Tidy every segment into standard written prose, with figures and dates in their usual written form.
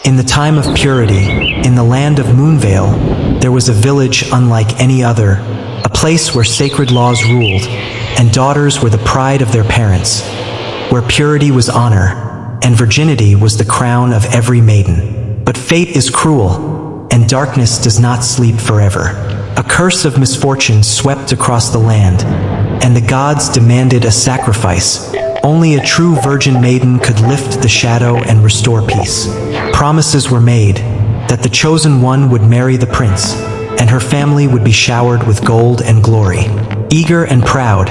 In the time of purity, in the land of Moonvale, there was a village unlike any other, a place where sacred laws ruled, and daughters were the pride of their parents, where purity was honor, and virginity was the crown of every maiden. But fate is cruel, and darkness does not sleep forever. A curse of misfortune swept across the land, and the gods demanded a sacrifice. Only a true virgin maiden could lift the shadow and restore peace. Promises were made that the chosen one would marry the prince, and her family would be showered with gold and glory. Eager and proud,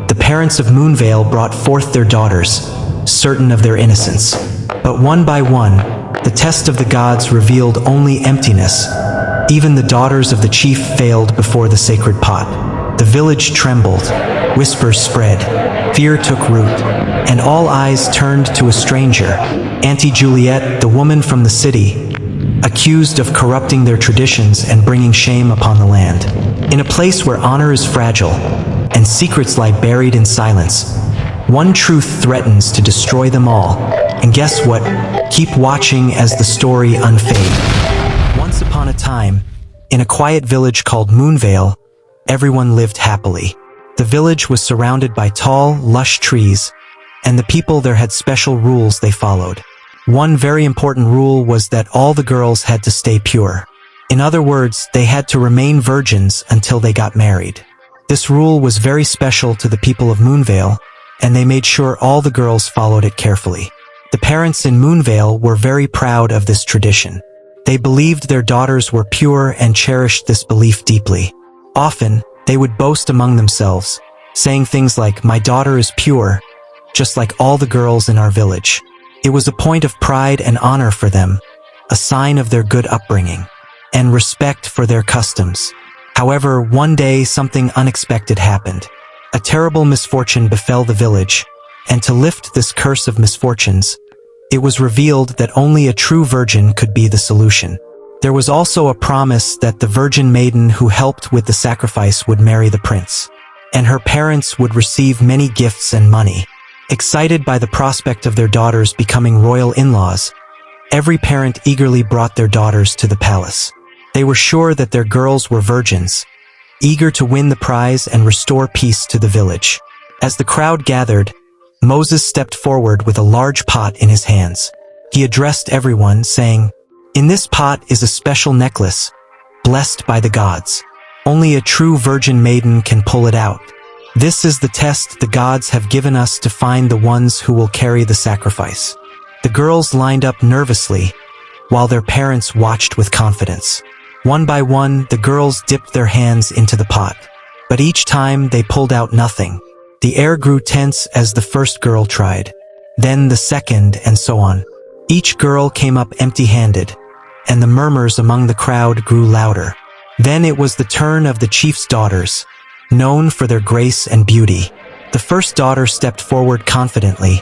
the parents of Moonvale brought forth their daughters, certain of their innocence. But one by one, the test of the gods revealed only emptiness. Even the daughters of the chief failed before the sacred pot. The village trembled, whispers spread, fear took root, and all eyes turned to a stranger, Auntie Juliet, the woman from the city, accused of corrupting their traditions and bringing shame upon the land. In a place where honor is fragile, and secrets lie buried in silence, one truth threatens to destroy them all. And guess what? Keep watching as the story unfolds. Once upon a time, in a quiet village called Moonvale, everyone lived happily. The village was surrounded by tall, lush trees, and the people there had special rules they followed. One very important rule was that all the girls had to stay pure. In other words, they had to remain virgins until they got married. This rule was very special to the people of Moonvale, and they made sure all the girls followed it carefully. The parents in Moonvale were very proud of this tradition. They believed their daughters were pure and cherished this belief deeply. Often, they would boast among themselves, saying things like, "My daughter is pure, just like all the girls in our village." It was a point of pride and honor for them, a sign of their good upbringing, and respect for their customs. However, one day something unexpected happened. A terrible misfortune befell the village, and to lift this curse of misfortunes, it was revealed that only a true virgin could be the solution. There was also a promise that the virgin maiden who helped with the sacrifice would marry the prince, and her parents would receive many gifts and money. Excited by the prospect of their daughters becoming royal in-laws, every parent eagerly brought their daughters to the palace. They were sure that their girls were virgins, eager to win the prize and restore peace to the village. As the crowd gathered, Moses stepped forward with a large pot in his hands. He addressed everyone, saying, "In this pot is a special necklace, blessed by the gods. Only a true virgin maiden can pull it out. This is the test the gods have given us to find the ones who will carry the sacrifice." The girls lined up nervously, while their parents watched with confidence. One by one, the girls dipped their hands into the pot. But each time, they pulled out nothing. The air grew tense as the first girl tried, then the second, and so on. Each girl came up empty-handed, and the murmurs among the crowd grew louder. Then it was the turn of the chief's daughters, known for their grace and beauty. The first daughter stepped forward confidently,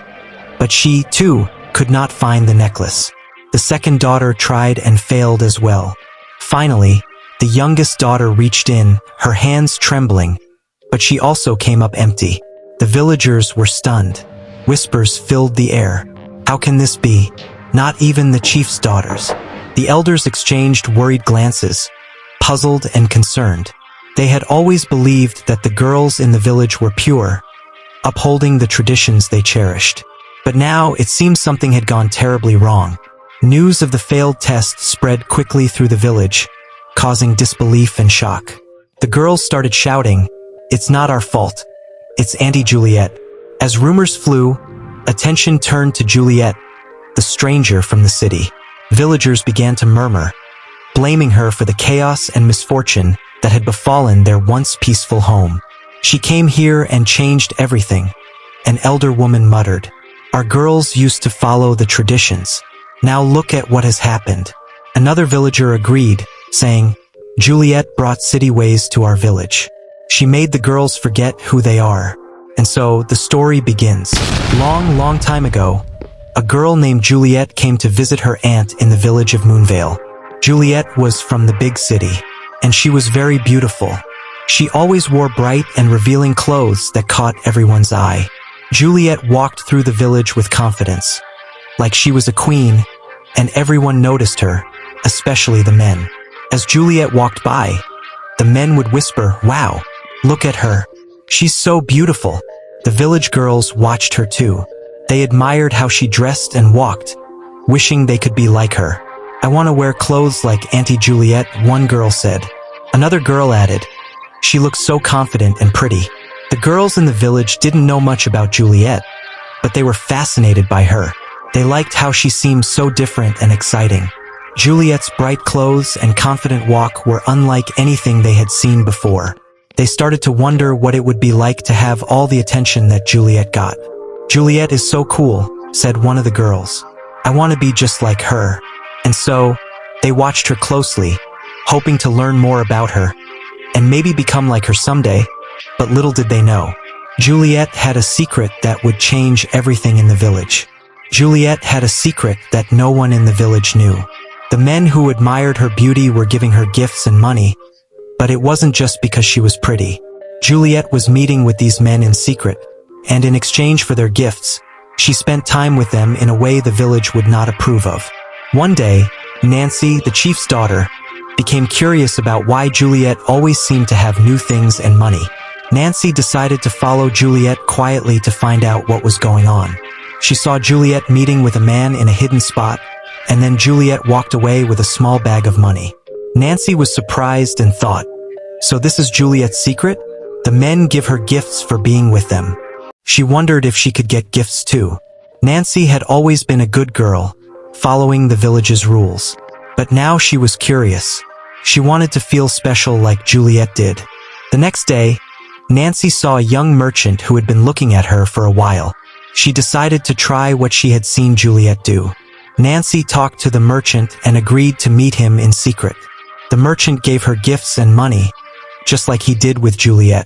but she, too, could not find the necklace. The second daughter tried and failed as well. Finally, the youngest daughter reached in, her hands trembling, but she also came up empty. The villagers were stunned. Whispers filled the air. How can this be? Not even the chief's daughters. The elders exchanged worried glances, puzzled and concerned. They had always believed that the girls in the village were pure, upholding the traditions they cherished. But now it seemed something had gone terribly wrong. News of the failed test spread quickly through the village, causing disbelief and shock. The girls started shouting, "It's not our fault. It's Auntie Juliet." As rumors flew, attention turned to Juliet, the stranger from the city. Villagers began to murmur, blaming her for the chaos and misfortune that had befallen their once peaceful home. "She came here and changed everything," an elder woman muttered. "Our girls used to follow the traditions. Now look at what has happened." Another villager agreed, saying, "Juliet brought city ways to our village. She made the girls forget who they are." And so the story begins. Long time ago, a girl named Juliet came to visit her aunt in the village of Moonvale. Juliet was from the big city, and she was very beautiful. She always wore bright and revealing clothes that caught everyone's eye. Juliet walked through the village with confidence, like she was a queen, and everyone noticed her, especially the men. As Juliet walked by, the men would whisper, "Wow, look at her. She's so beautiful." The village girls watched her too. They admired how she dressed and walked, wishing they could be like her. "I want to wear clothes like Auntie Juliet," one girl said. Another girl added, "She looks so confident and pretty." The girls in the village didn't know much about Juliet, but they were fascinated by her. They liked how she seemed so different and exciting. Juliet's bright clothes and confident walk were unlike anything they had seen before. They started to wonder what it would be like to have all the attention that Juliet got. "Juliet is so cool," said one of the girls. "I want to be just like her." And so, they watched her closely, hoping to learn more about her, and maybe become like her someday. But little did they know, Juliet had a secret that would change everything in the village. Juliet had a secret that no one in the village knew. The men who admired her beauty were giving her gifts and money, but it wasn't just because she was pretty. Juliet was meeting with these men in secret, and in exchange for their gifts, she spent time with them in a way the village would not approve of. One day, Nancy, the chief's daughter, became curious about why Juliet always seemed to have new things and money. Nancy decided to follow Juliet quietly to find out what was going on. She saw Juliet meeting with a man in a hidden spot, and then Juliet walked away with a small bag of money. Nancy was surprised and thought, "So this is Juliet's secret? The men give her gifts for being with them." She wondered if she could get gifts too. Nancy had always been a good girl, following the village's rules. But now she was curious. She wanted to feel special like Juliet did. The next day, Nancy saw a young merchant who had been looking at her for a while. She decided to try what she had seen Juliet do. Nancy talked to the merchant and agreed to meet him in secret. The merchant gave her gifts and money, just like he did with Juliet.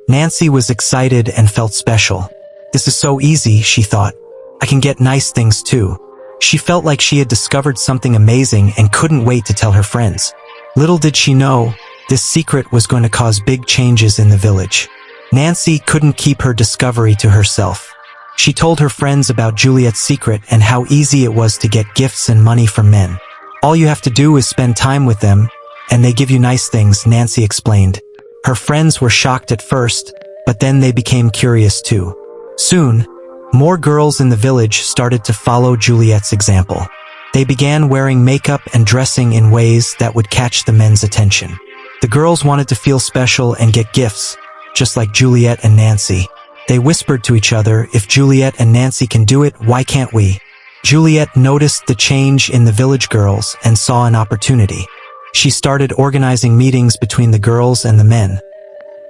Nancy was excited and felt special. "This is so easy," she thought. "I can get nice things too." She felt like she had discovered something amazing and couldn't wait to tell her friends. Little did she know, this secret was going to cause big changes in the village. Nancy couldn't keep her discovery to herself. She told her friends about Juliet's secret and how easy it was to get gifts and money from men. "All you have to do is spend time with them, and they give you nice things," Nancy explained. Her friends were shocked at first, but then they became curious too. Soon, more girls in the village started to follow Juliet's example. They began wearing makeup and dressing in ways that would catch the men's attention. The girls wanted to feel special and get gifts, just like Juliet and Nancy. They whispered to each other, "If Juliet and Nancy can do it, why can't we?" Juliet noticed the change in the village girls and saw an opportunity. She started organizing meetings between the girls and the men,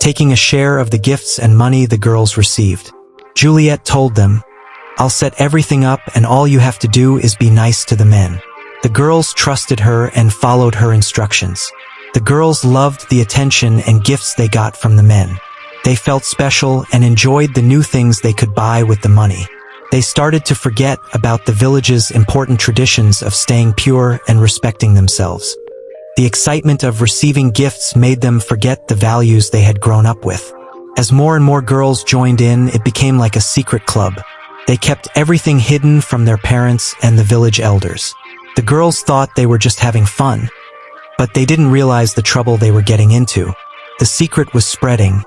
taking a share of the gifts and money the girls received. Juliet told them, "I'll set everything up and all you have to do is be nice to the men." The girls trusted her and followed her instructions. The girls loved the attention and gifts they got from the men. They felt special and enjoyed the new things they could buy with the money. They started to forget about the village's important traditions of staying pure and respecting themselves. The excitement of receiving gifts made them forget the values they had grown up with. As more and more girls joined in, it became like a secret club. They kept everything hidden from their parents and the village elders. The girls thought they were just having fun, but they didn't realize the trouble they were getting into. The secret was spreading,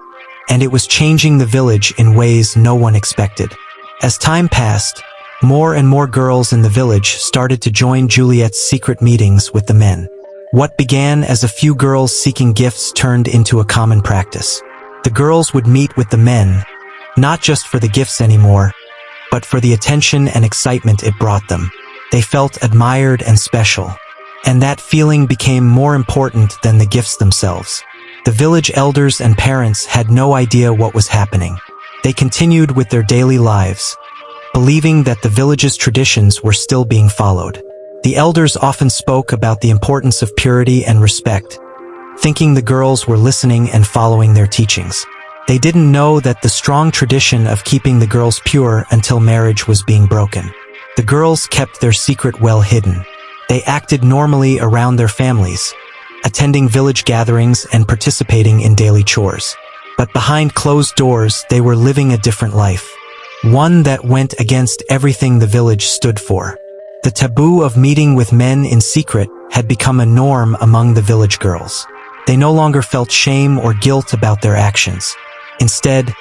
and it was changing the village in ways no one expected. As time passed, more and more girls in the village started to join Juliet's secret meetings with the men. What began as a few girls seeking gifts turned into a common practice. The girls would meet with the men, not just for the gifts anymore, but for the attention and excitement it brought them. They felt admired and special, and that feeling became more important than the gifts themselves. The village elders and parents had no idea what was happening. They continued with their daily lives, believing that the village's traditions were still being followed. The elders often spoke about the importance of purity and respect, thinking the girls were listening and following their teachings. They didn't know that the strong tradition of keeping the girls pure until marriage was being broken. The girls kept their secret well hidden. They acted normally around their families, attending village gatherings and participating in daily chores. But behind closed doors, they were living a different life, one that went against everything the village stood for. The taboo of meeting with men in secret had become a norm among the village girls. They no longer felt shame or guilt about their actions. Instead,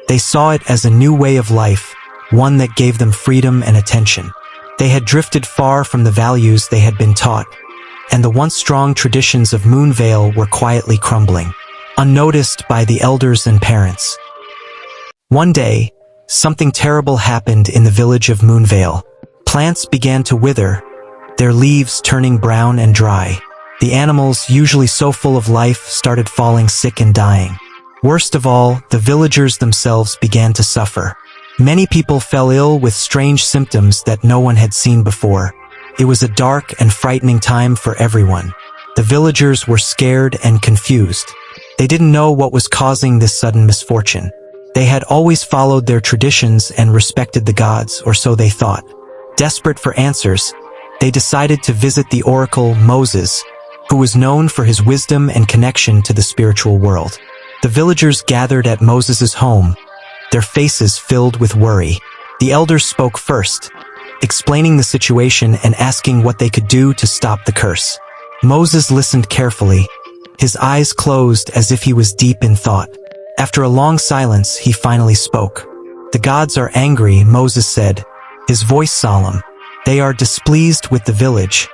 they saw it as a new way of life, one that gave them freedom and attention. They had drifted far from the values they had been taught, and the once strong traditions of Moonvale were quietly crumbling, unnoticed by the elders and parents. One day, something terrible happened in the village of Moonvale. Plants began to wither, their leaves turning brown and dry. The animals, usually so full of life, started falling sick and dying. Worst of all, the villagers themselves began to suffer. Many people fell ill with strange symptoms that no one had seen before. It was a dark and frightening time for everyone. The villagers were scared and confused. They didn't know what was causing this sudden misfortune. They had always followed their traditions and respected the gods, or so they thought. Desperate for answers, they decided to visit the oracle Moses, who was known for his wisdom and connection to the spiritual world. The villagers gathered at Moses's home, their faces filled with worry. The elders spoke first, explaining the situation and asking what they could do to stop the curse. Moses listened carefully, his eyes closed as if he was deep in thought. After a long silence, he finally spoke. "The gods are angry," Moses said, his voice solemn. "They are displeased with the village,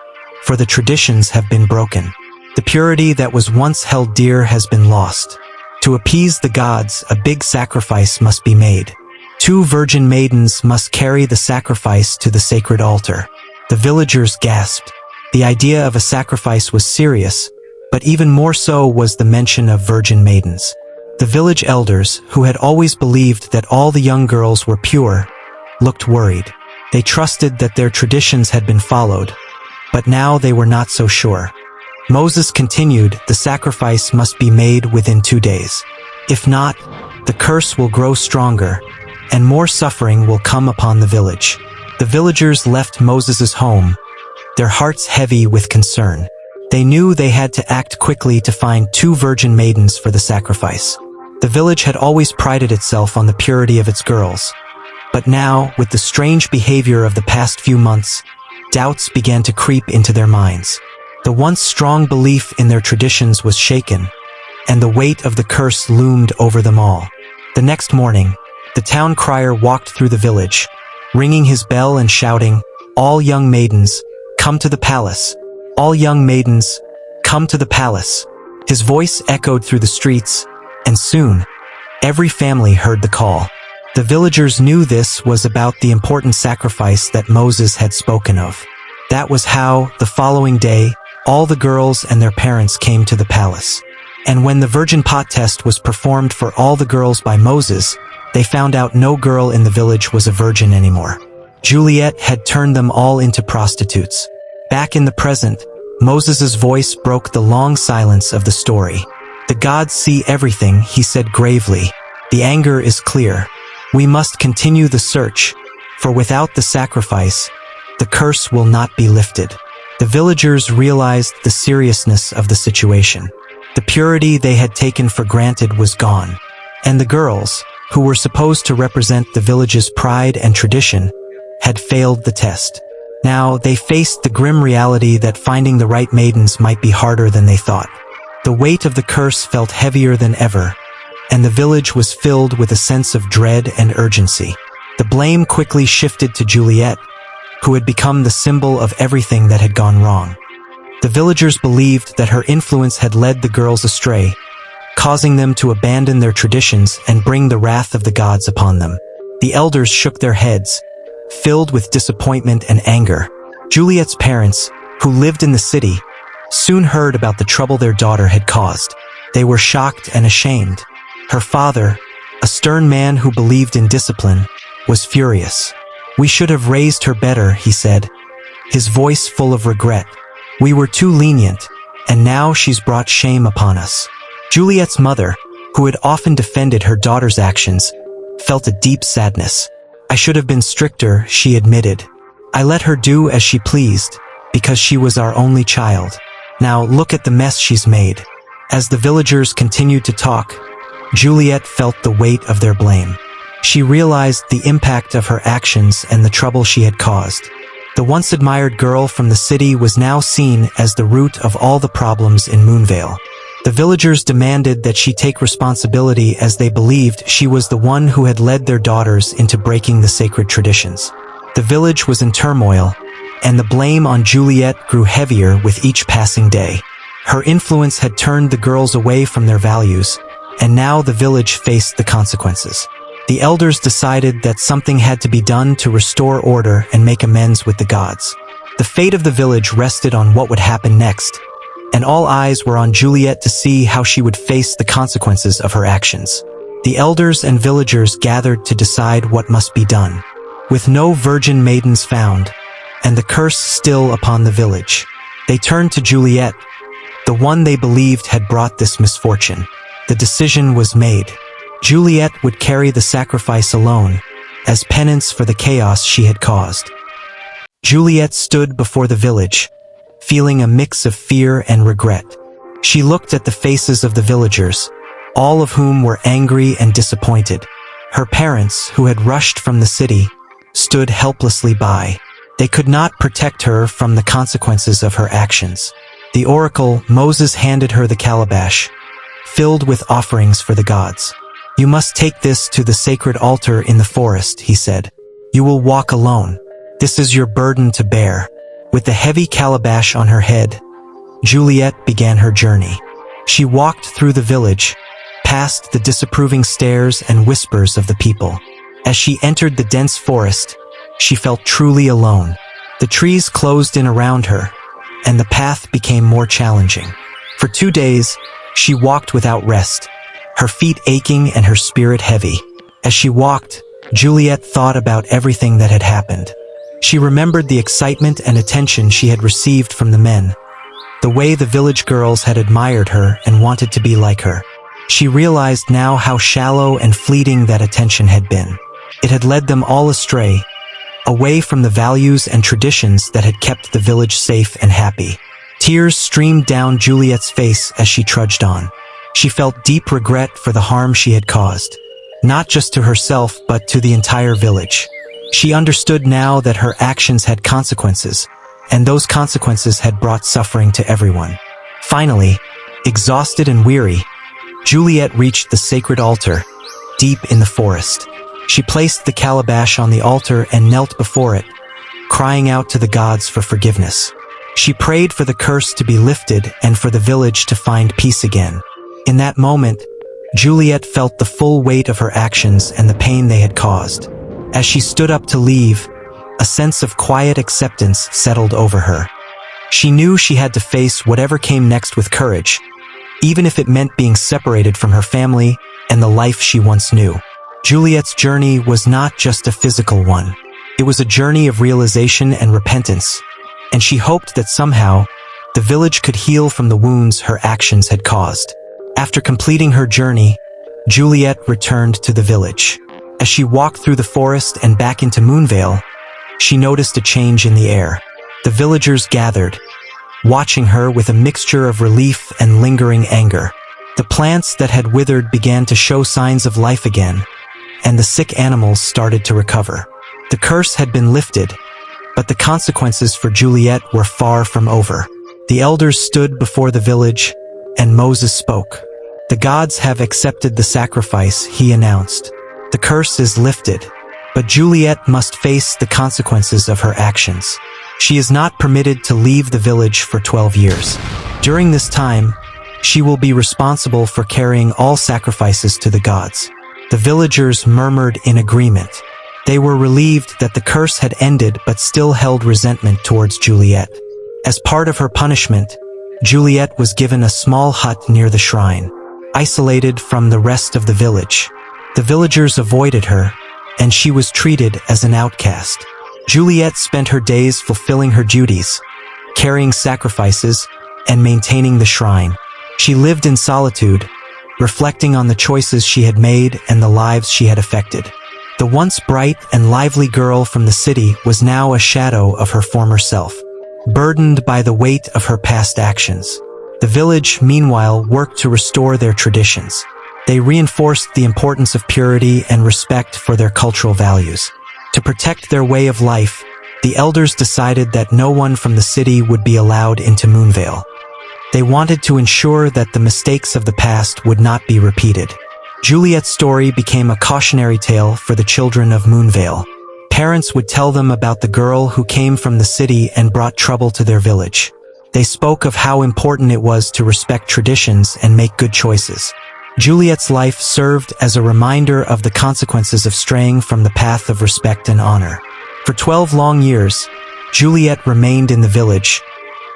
for the traditions have been broken. The purity that was once held dear has been lost. To appease the gods, a big sacrifice must be made. 2 virgin maidens must carry the sacrifice to the sacred altar." The villagers gasped. The idea of a sacrifice was serious, but even more so was the mention of virgin maidens. The village elders, who had always believed that all the young girls were pure, looked worried. They trusted that their traditions had been followed, but now they were not so sure. Moses continued, "The sacrifice must be made within 2 days. If not, the curse will grow stronger, and more suffering will come upon the village." The villagers left Moses's home, their hearts heavy with concern. They knew they had to act quickly to find 2 virgin maidens for the sacrifice. The village had always prided itself on the purity of its girls. But now, with the strange behavior of the past few months, doubts began to creep into their minds. The once strong belief in their traditions was shaken, and the weight of the curse loomed over them all. The next morning, the town crier walked through the village, ringing his bell and shouting, "All young maidens, come to the palace! All young maidens, come to the palace!" His voice echoed through the streets, and soon, every family heard the call. The villagers knew this was about the important sacrifice that Moses had spoken of. That was how, the following day, all the girls and their parents came to the palace. And when the virgin pot test was performed for all the girls by Moses, they found out no girl in the village was a virgin anymore. Juliet had turned them all into prostitutes. Back in the present, Moses's voice broke the long silence of the story. "The gods see everything," he said gravely. "The anger is clear. We must continue the search, for without the sacrifice, the curse will not be lifted." The villagers realized the seriousness of the situation. The purity they had taken for granted was gone, and the girls, who were supposed to represent the village's pride and tradition, had failed the test. Now they faced the grim reality that finding the right maidens might be harder than they thought. The weight of the curse felt heavier than ever, and the village was filled with a sense of dread and urgency. The blame quickly shifted to Juliet, who had become the symbol of everything that had gone wrong. The villagers believed that her influence had led the girls astray, causing them to abandon their traditions and bring the wrath of the gods upon them. The elders shook their heads, filled with disappointment and anger. Juliet's parents, who lived in the city, soon heard about the trouble their daughter had caused. They were shocked and ashamed. Her father, a stern man who believed in discipline, was furious. "We should have raised her better," he said, his voice full of regret. "We were too lenient, and now she's brought shame upon us." Juliet's mother, who had often defended her daughter's actions, felt a deep sadness. "I should have been stricter," she admitted. "I let her do as she pleased, because she was our only child. Now look at the mess she's made." As the villagers continued to talk, Juliet felt the weight of their blame. She realized the impact of her actions and the trouble she had caused. The once admired girl from the city was now seen as the root of all the problems in Moonvale. The villagers demanded that she take responsibility as they believed she was the one who had led their daughters into breaking the sacred traditions. The village was in turmoil, and the blame on Juliet grew heavier with each passing day. Her influence had turned the girls away from their values, and now the village faced the consequences. The elders decided that something had to be done to restore order and make amends with the gods. The fate of the village rested on what would happen next, and all eyes were on Juliet to see how she would face the consequences of her actions. The elders and villagers gathered to decide what must be done. With no virgin maidens found, and the curse still upon the village, they turned to Juliet, the one they believed had brought this misfortune. The decision was made. Juliet would carry the sacrifice alone, as penance for the chaos she had caused. Juliet stood before the village, feeling a mix of fear and regret. She looked at the faces of the villagers, all of whom were angry and disappointed. Her parents, who had rushed from the city, stood helplessly by. They could not protect her from the consequences of her actions. The oracle, Moses, handed her the calabash, filled with offerings for the gods. "You must take this to the sacred altar in the forest," he said. "You will walk alone. This is your burden to bear." With the heavy calabash on her head, Juliet began her journey. She walked through the village, past the disapproving stares and whispers of the people. As she entered the dense forest, she felt truly alone. The trees closed in around her, and the path became more challenging. For 2 days, she walked without rest, her feet aching and her spirit heavy. As she walked, Juliet thought about everything that had happened. She remembered the excitement and attention she had received from the men, the way the village girls had admired her and wanted to be like her. She realized now how shallow and fleeting that attention had been. It had led them all astray, away from the values and traditions that had kept the village safe and happy. Tears streamed down Juliet's face as she trudged on. She felt deep regret for the harm she had caused, not just to herself but to the entire village. She understood now that her actions had consequences, and those consequences had brought suffering to everyone. Finally, exhausted and weary, Juliet reached the sacred altar, deep in the forest. She placed the calabash on the altar and knelt before it, crying out to the gods for forgiveness. She prayed for the curse to be lifted and for the village to find peace again. In that moment, Juliet felt the full weight of her actions and the pain they had caused. As she stood up to leave, a sense of quiet acceptance settled over her. She knew she had to face whatever came next with courage, even if it meant being separated from her family and the life she once knew. Juliet's journey was not just a physical one. It was a journey of realization and repentance, and she hoped that somehow the village could heal from the wounds her actions had caused. After completing her journey, Juliet returned to the village. As she walked through the forest and back into Moonvale, she noticed a change in the air. The villagers gathered, watching her with a mixture of relief and lingering anger. The plants that had withered began to show signs of life again, and the sick animals started to recover. The curse had been lifted, but the consequences for Juliet were far from over. The elders stood before the village, and Moses spoke. "The gods have accepted the sacrifice," he announced. "The curse is lifted, but Juliet must face the consequences of her actions. She is not permitted to leave the village for 12 years. During this time, she will be responsible for carrying all sacrifices to the gods." The villagers murmured in agreement. They were relieved that the curse had ended but still held resentment towards Juliet. As part of her punishment, Juliet was given a small hut near the shrine, isolated from the rest of the village. The villagers avoided her, and she was treated as an outcast. Juliet spent her days fulfilling her duties, carrying sacrifices, and maintaining the shrine. She lived in solitude, reflecting on the choices she had made and the lives she had affected. The once bright and lively girl from the city was now a shadow of her former self, burdened by the weight of her past actions. The village, meanwhile, worked to restore their traditions. They reinforced the importance of purity and respect for their cultural values. To protect their way of life, the elders decided that no one from the city would be allowed into Moonvale. They wanted to ensure that the mistakes of the past would not be repeated. Juliet's story became a cautionary tale for the children of Moonvale. Parents would tell them about the girl who came from the city and brought trouble to their village. They spoke of how important it was to respect traditions and make good choices. Juliet's life served as a reminder of the consequences of straying from the path of respect and honor. For 12 long years, Juliet remained in the village,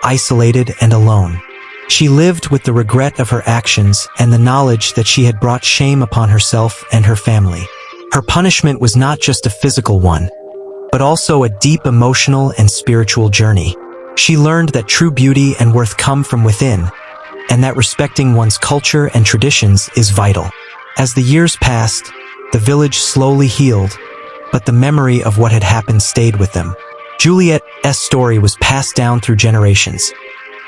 isolated and alone. She lived with the regret of her actions and the knowledge that she had brought shame upon herself and her family. Her punishment was not just a physical one, but also a deep emotional and spiritual journey. She learned that true beauty and worth come from within, and that respecting one's culture and traditions is vital. As the years passed, the village slowly healed, but the memory of what had happened stayed with them. Juliet's story was passed down through generations,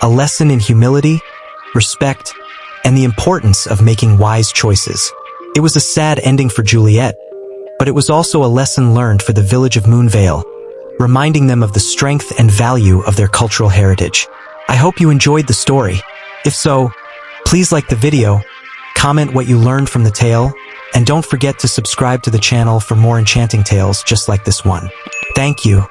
a lesson in humility, respect, and the importance of making wise choices. It was a sad ending for Juliet, but it was also a lesson learned for the village of Moonvale, reminding them of the strength and value of their cultural heritage. I hope you enjoyed the story. If so, please like the video, comment what you learned from the tale, and don't forget to subscribe to the channel for more enchanting tales just like this one. Thank you.